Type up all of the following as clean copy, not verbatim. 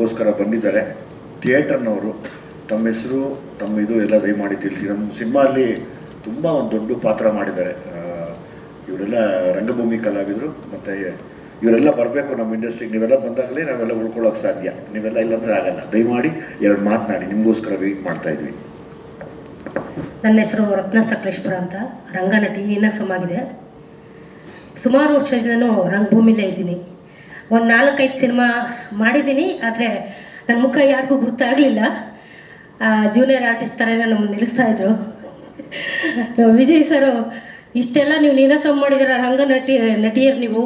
ನಮಗೋಸ್ಕರ ಬಂದಿದ್ದಾರೆ. ಥಿಯೇಟರ್ನವರು ತಮ್ಮ ಹೆಸರು ತಮ್ಮ ಇದು ಎಲ್ಲ ದಯಮಾಡಿ ತಿಳಿಸಿ. ನಮ್ಮ ಸಿನಿಮಾಲ್ಲಿ ತುಂಬ ಒಂದು ದೊಡ್ಡ ಪಾತ್ರ ಮಾಡಿದ್ದಾರೆ. ಇವರೆಲ್ಲ ರಂಗಭೂಮಿ ಕಲಾವಿದರು, ಮತ್ತು ಇವರೆಲ್ಲ ಬರಬೇಕು ನಮ್ಮ ಇಂಡಸ್ಟ್ರಿಗೆ. ನೀವೆಲ್ಲ ಬಂದಾಗಲೇ ನಾವೆಲ್ಲ ಉಳ್ಕೊಳ್ಳೋಕೆ ಸಾಧ್ಯ. ನೀವೆಲ್ಲ ಇಲ್ಲಾಂದರೆ ಆಗಲ್ಲ. ದಯಮಾಡಿ ಎರಡು ಮಾತನಾಡಿ, ನಿಮಗೋಸ್ಕರ ವೆಯ್ಟ್ ಮಾಡ್ತಾ ಇದ್ವಿ. ನನ್ನ ಹೆಸರು ರತ್ನ ಸಕಲೇಶ್ಪುರ ಅಂತ, ರಂಗನಟಿ ನೀನಾಸಮಾಗಿದೆ. ಸುಮಾರು ವರ್ಷದಿಂದ ನಾನು ರಂಗಭೂಮಿಲೇ ಇದ್ದೀನಿ. ಒಂದು 4-5 ಸಿನಿಮಾ ಮಾಡಿದ್ದೀನಿ. ಆದರೆ ನನ್ನ ಮುಖ ಯಾರಿಗೂ ಗುರ್ತಾಗಲಿಲ್ಲ. ಜೂನಿಯರ್ ಆರ್ಟಿಸ್ಟ್ ಥರನೇ ನಮ್ಮನ್ನು ನಿಲ್ಲಿಸ್ತಾಯಿದ್ರು. ವಿಜಯ್ ಸರು ಇಷ್ಟೆಲ್ಲ ನೀವು ನೀನಾಸಮ್ ಮಾಡಿದ್ದೀರ, ನಟಿಯರು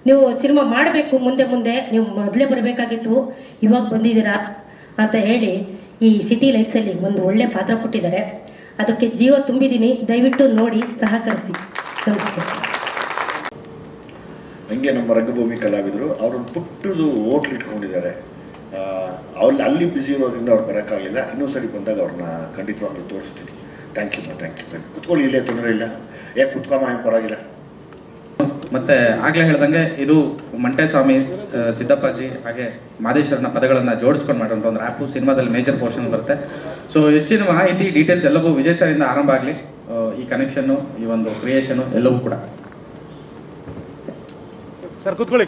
ನೀವು ಸಿನಿಮಾ ಮಾಡಬೇಕು, ಮುಂದೆ ನೀವು ಮೊದಲೇ ಬರಬೇಕಾಗಿತ್ತು, ಇವಾಗ ಬಂದಿದ್ದೀರಾ ಅಂತ ಹೇಳಿ ಈ ಸಿಟಿ ಲೈಟ್ಸಲ್ಲಿ ಒಂದು ಒಳ್ಳೆ ಪಾತ್ರ ಕೊಟ್ಟಿದ್ದಾರೆ. ಅದಕ್ಕೆ ಜೀವ ತುಂಬಿದ್ದೀನಿ. ದಯವಿಟ್ಟು ನೋಡಿ, ಸಹಕರಿಸಿ. ನಮಸ್ತೆ. ಹಂಗೆ ನಮ್ಮ ರಂಗಭೂಮಿ ಕಲಾವಿದರು ಅವರೊಂದು ಪುಟ್ಟದು ಹೋಟ್ಲ್ ಇಟ್ಕೊಂಡಿದ್ದಾರೆ. ಅಲ್ಲಿ ಬ್ಯುಸಿ ಇರೋದ್ರಿಂದ ಅವ್ರು ಬರೋಕ್ಕಾಗಲಿಲ್ಲ. ಇನ್ನೊಂದು ಸರಿ ಬಂದಾಗ ಅವ್ರನ್ನ ಖಂಡಿತವಾಗ್ಲೂ ತೋರಿಸ್ತೀನಿ. ಥ್ಯಾಂಕ್ ಯು ಕುತ್ಕೊಳ್ಳಿ, ಇಲ್ಲೇ ತೊಂದರೆ ಇಲ್ಲ. ಯಾಕೆ ಕುತ್ಕೊಮ್ಮ, ಏನು ಪರವಾಗಿಲ್ಲ. ಮತ್ತು ಆಗಲೇ ಹೇಳ್ದಂಗೆ ಇದು ಮಂಟೇಸ್ವಾಮಿ, ಸಿದ್ದಪ್ಪಾಜಿ ಹಾಗೆ ಮಾದೇಶ್ವರನ ಪದಗಳನ್ನು ಜೋಡಿಸ್ಕೊಂಡು ಮಾಡಿರೋಂಥ ಒಂದು ರ್ಯಾಪು ಸಿನಿಮಾದಲ್ಲಿ ಮೇಜರ್ ಪೋರ್ಷನ್ ಬರುತ್ತೆ. ಸೊ ಹೆಚ್ಚಿನ ಮಾಹಿತಿ ಡೀಟೇಲ್ಸ್ ಎಲ್ಲವೂ ವಿಜಯ್ ಸರಿಂದ ಆರಂಭ ಆಗಲಿ. ಈ ಕನೆಕ್ಷನ್ನು, ಈ ಒಂದು ಕ್ರಿಯೇಷನು ಎಲ್ಲವೂ ಕೂಡ. ಸರ್ ಕೂತ್ಕೊಳ್ಳಿ.